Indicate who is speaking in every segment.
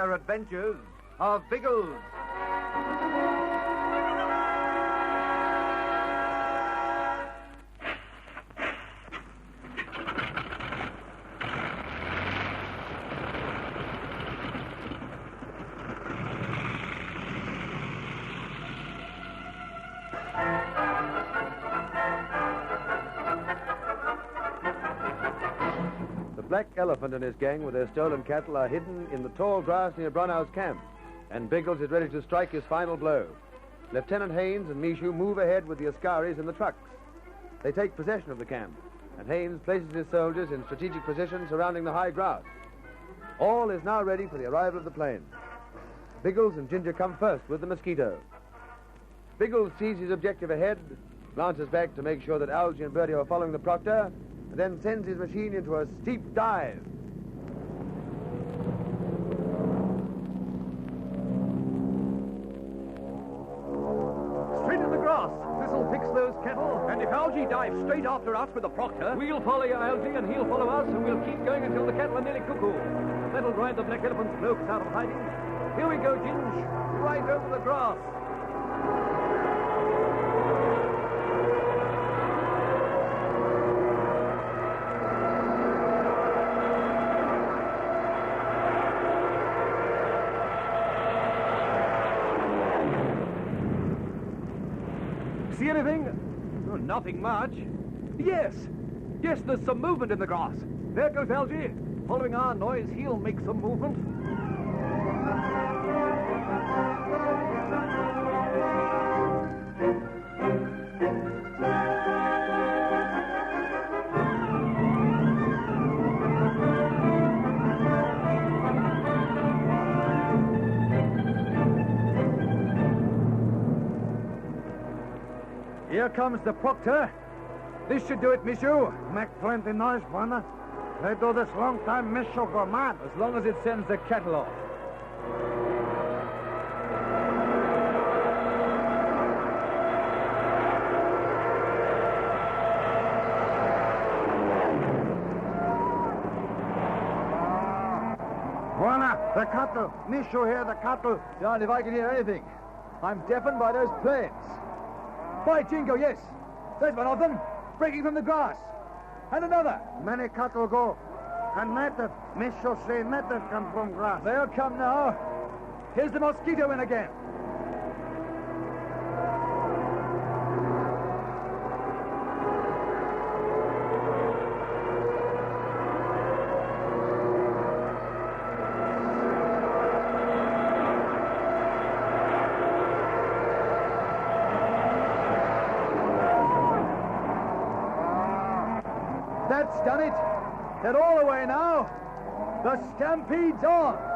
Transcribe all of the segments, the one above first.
Speaker 1: Air Adventures of Biggles.
Speaker 2: The Black Elephant and his gang with their stolen cattle are hidden in the tall grass near Brunau's camp, and Biggles is ready to strike his final blow. Lieutenant Haynes and Michu move ahead with the Ascaris and the trucks. They take possession of the camp, and Haynes places his soldiers in strategic positions surrounding the high grass. All is now ready for the arrival of the plane. Biggles and Ginger come first with the Mosquito. Biggles sees his objective ahead, glances back to make sure that Algy and Bertie are following the Proctor, and then sends his machine into a steep dive.
Speaker 1: Straight in the grass. This'll fix those cattle. And if Algy dives straight after us with the Proctor, we'll follow Algy and he'll follow us, and we'll keep going until the cattle are nearly cuckoo. That'll drive the Black Elephant's blokes out of hiding. Here we go, Ginge. Right over the grass. See anything? Oh, nothing much. Yes, there's some movement in the grass. There goes Algy. Following our noise, he'll make some movement. Here comes the Proctor. This should do it, Michu.
Speaker 3: Make plenty noise, Bonner. They do this long time, Michu go mad.
Speaker 1: As long as it sends the cattle off.
Speaker 3: Bonner, the cattle. Michu hear the cattle.
Speaker 1: Darned if I can hear anything. I'm deafened by those planes. By Jingo, yes. There's one of them, breaking from the grass. And another.
Speaker 3: Many cattle go. And native. Michu say native come from grass.
Speaker 1: They'll come now. Here's the Mosquito in again. That's done it. They're all away now. The stampede's on.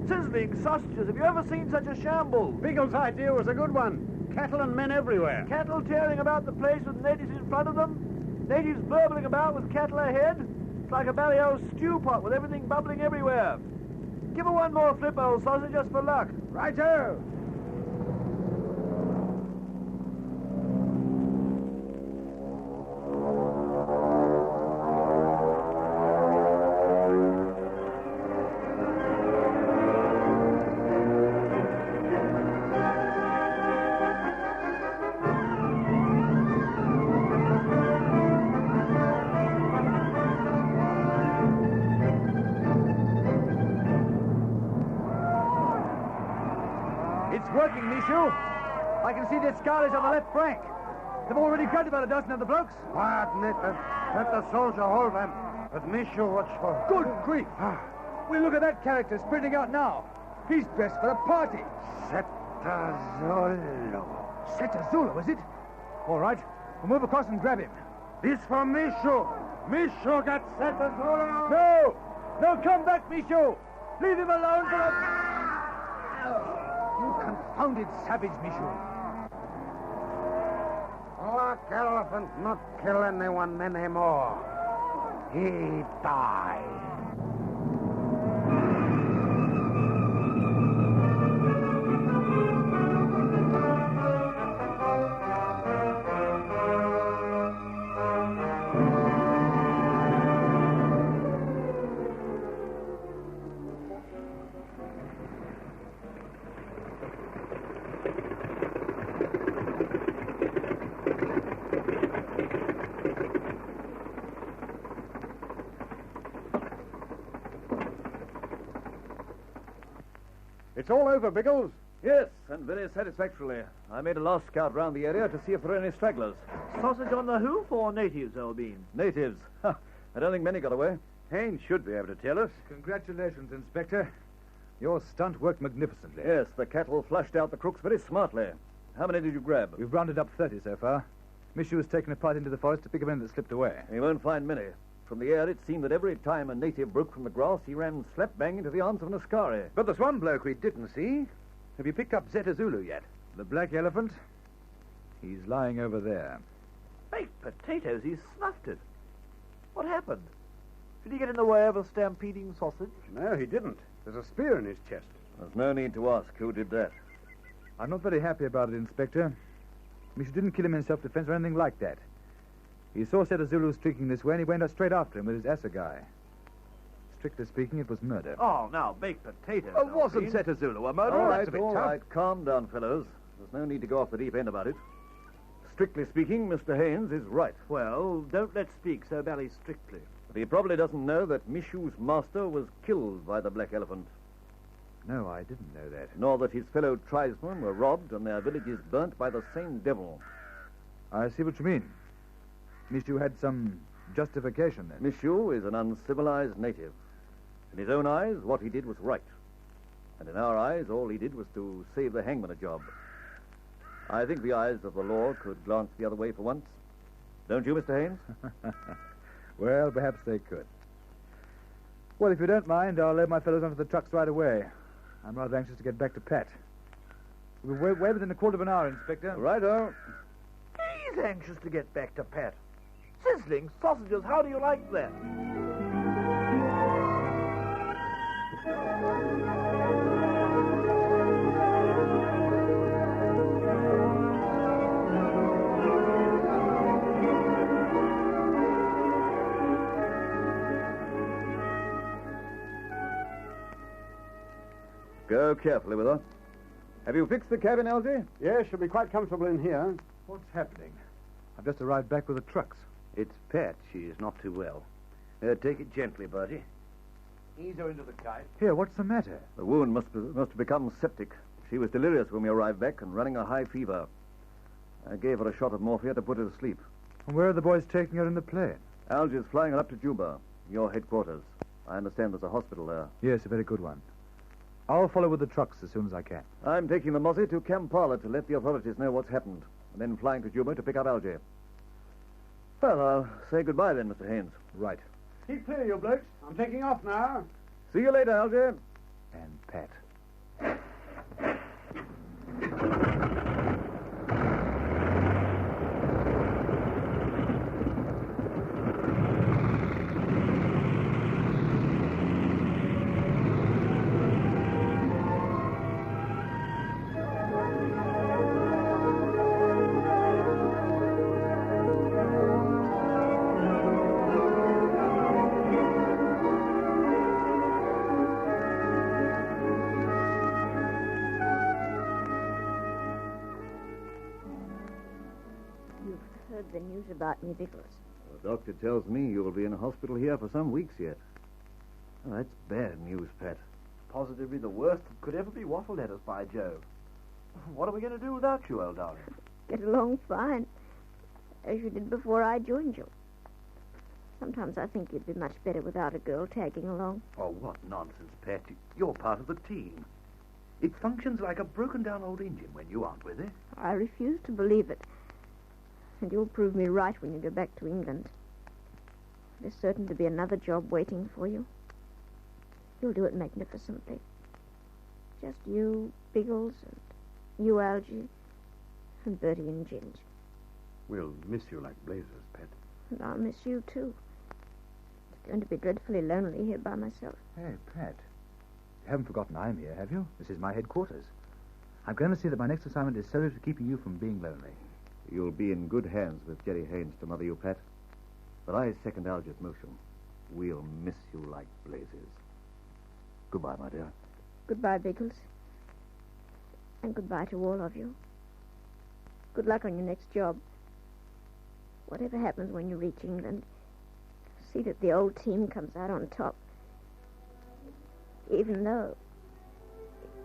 Speaker 1: Sizzling sausages. Have you ever seen such a shambles?
Speaker 3: Biggles' idea was a good one. Cattle and men everywhere.
Speaker 1: Cattle tearing about the place with natives in front of them. Natives burbling about with cattle ahead. It's like a bally old stew pot with everything bubbling everywhere. Give her one more flip, old sausage, just for luck.
Speaker 3: Righto.
Speaker 1: It's working, Michu. I can see the Ascaris on the left flank. They've already grabbed about a dozen of the blokes.
Speaker 3: Quiet, native. Let the soldier hold them. But Michu, what's for?
Speaker 1: Good grief. Well, look at that character sprinting out now. He's dressed for a party.
Speaker 3: Seta Zulu.
Speaker 1: Seta Zulu, is it? All right. We'll move across and grab him.
Speaker 3: This for Mishu. Mishu got set as Zulu.
Speaker 1: No! No, come back, Michu! Leave him alone for a... You confounded savage, Michu.
Speaker 3: Black elephant not kill anyone anymore. He died.
Speaker 2: It's all over, Biggles.
Speaker 1: Yes, and very satisfactorily. I made a last scout round the area to see if there are any stragglers.
Speaker 4: Sausage on the hoof or natives, old bean?
Speaker 1: Natives. I don't think many got away.
Speaker 2: Haynes should be able to tell us.
Speaker 5: Congratulations, Inspector. Your stunt worked magnificently.
Speaker 1: Yes, the cattle flushed out the crooks very smartly. How many did you grab?
Speaker 5: We've rounded up 30 so far. Mishu has taken a part into the forest to pick up any that slipped away.
Speaker 1: You won't find many. From the air, it seemed that every time a native broke from the grass, he ran slap-bang into the arms of an askari.
Speaker 2: But there's one bloke we didn't see. Have you picked up Zeta Zulu yet?
Speaker 5: The black elephant? He's lying over there.
Speaker 4: Baked potatoes, he snuffed it. What happened? Did he get in the way of a stampeding sausage?
Speaker 2: No, he didn't. There's a spear in his chest.
Speaker 1: There's no need to ask who did that.
Speaker 5: I'm not very happy about it, Inspector. Mishu didn't kill him in self-defense or anything like that. He saw Zeta Zulu streaking this way, and he went out straight after him with his assegai. Strictly speaking, it was murder.
Speaker 4: Oh, now, baked potatoes.
Speaker 2: Oh, wasn't Zeta Zulu a murderer?
Speaker 1: All
Speaker 2: That's
Speaker 1: right,
Speaker 2: a bit
Speaker 1: all
Speaker 2: tough.
Speaker 1: right. Calm down, fellows. There's no need to go off the deep end about it. Strictly speaking, Mr. Haynes is right.
Speaker 4: Well, don't let's speak so very strictly.
Speaker 1: But he probably doesn't know that Mishu's master was killed by the black elephant,
Speaker 5: No, I didn't know that.
Speaker 1: nor that his fellow tribesmen were robbed and their villages burnt by the same devil.
Speaker 5: I see what you mean. Mishu had some justification then.
Speaker 1: Mishu is an uncivilized native. In his own eyes, what he did was right. And in our eyes, all he did was to save the hangman a job. I think the eyes of the law could glance the other way for once. Don't you, Mr. Haynes?
Speaker 5: Well, perhaps they could. Well, if you don't mind, I'll load my fellows onto the trucks right away. I'm rather anxious to get back to Pat. We'll be way within a quarter of an hour, Inspector.
Speaker 1: Righto.
Speaker 4: He's anxious to get back to Pat. Sizzling sausages, how do you like that?
Speaker 1: Go carefully with her. Have you fixed the cabin, Algy?
Speaker 3: Yes, she'll be quite comfortable in here.
Speaker 5: What's happening? I've just arrived back with the trucks.
Speaker 2: It's Pat. She is not too well. Take it gently, Bertie.
Speaker 3: Ease her into the kite.
Speaker 5: Here, what's the matter?
Speaker 1: The wound must have become septic. She was delirious when we arrived back and running a high fever. I gave her a shot of morphia to put her to sleep.
Speaker 5: And where are the boys taking her in the plane?
Speaker 1: Algy's flying her up to Juba, your headquarters. I understand there's a hospital there.
Speaker 5: Yes, a very good one. I'll follow with the trucks as soon as I can.
Speaker 1: I'm taking the Mozzie to Kampala to let the authorities know what's happened, and then flying to Juba to pick up Algy. Well, I'll say goodbye then, Mr. Haynes.
Speaker 5: Right.
Speaker 3: Keep clear, you blokes. I'm taking off now.
Speaker 1: See you later, Algy.
Speaker 5: And Pat.
Speaker 6: Heard the news about me, Biggles.
Speaker 1: The doctor tells me you will be in a hospital here for some weeks yet. Oh, that's bad news, Pat.
Speaker 4: Positively the worst that could ever be waffled at us, by Jove. What are we going to do without you, old darling?
Speaker 6: Get along fine, as you did before I joined you. Sometimes I think you'd be much better without a girl tagging along.
Speaker 2: Oh, what nonsense, Pat. You're part of the team. It functions like a broken-down old engine when you aren't with it.
Speaker 6: I refuse to believe it. And you'll prove me right when you go back to England. There's certain to be another job waiting for you. You'll do it magnificently. Just you, Biggles, and you, Algy, and Bertie and Ginge.
Speaker 7: We'll miss you like blazes, Pet.
Speaker 6: And I'll miss you, too. It's going to be dreadfully lonely here by myself.
Speaker 5: Hey, Pat. You haven't forgotten I'm here, have you? This is my headquarters. I'm going to see that my next assignment is solely to keeping you from being lonely.
Speaker 7: You'll be in good hands with Jerry Haynes to mother you, Pat. But I second Algy's motion. We'll miss you like blazes. Goodbye, my dear.
Speaker 6: Goodbye, Biggles. And goodbye to all of you. Good luck on your next job. Whatever happens when you reach England, see that the old team comes out on top. Even though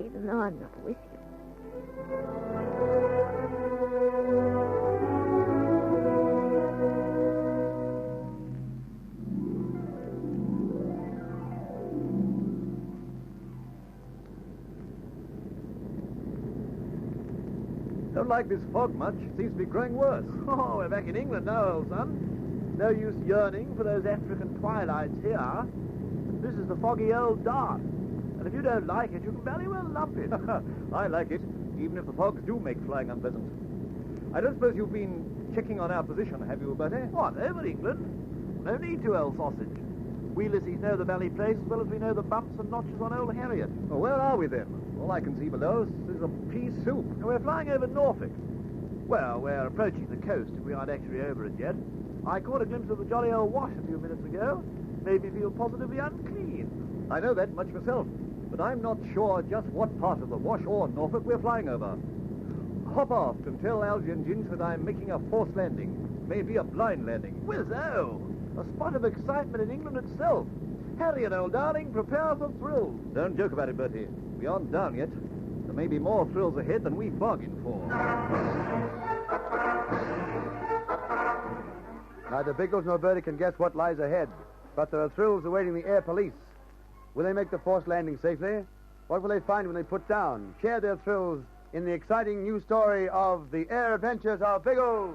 Speaker 6: I'm not with you.
Speaker 1: Don't like this fog much. Seems to be growing worse.
Speaker 4: Oh, we're back in England now, old son. No use yearning for those African twilights here. This is the foggy old dark. And if you don't like it, you can very well lump it.
Speaker 1: I like it, even if the fogs do make flying unpleasant. I don't suppose you've been checking on our position, have you, Bertie?
Speaker 4: What, over England? No need to, old sausage. We Lissies know the valley place as well as we know the bumps and notches on old Harriet.
Speaker 1: Well, where are we then? All I can see below us is a pea soup.
Speaker 4: And we're flying over Norfolk. Well, we're approaching the coast if we aren't actually over it yet. I caught a glimpse of the jolly old wash a few minutes ago. Made me feel positively unclean.
Speaker 1: I know that much myself, but I'm not sure just what part of the Wash or Norfolk we're flying over. Hop aft and tell Algy and Ginge that I'm making a forced landing. Maybe a blind landing.
Speaker 4: Whizzo! A spot of excitement in England itself. Harriet, old darling, prepare for thrills.
Speaker 1: Don't joke about it, Bertie. We aren't down yet. There may be more thrills ahead than we bargained for.
Speaker 2: Neither Biggles nor Bertie can guess what lies ahead, but there are thrills awaiting the air police. Will they make the forced landing safely? What will they find when they put down? Share their thrills in the exciting new story of the Air Adventures of Biggles.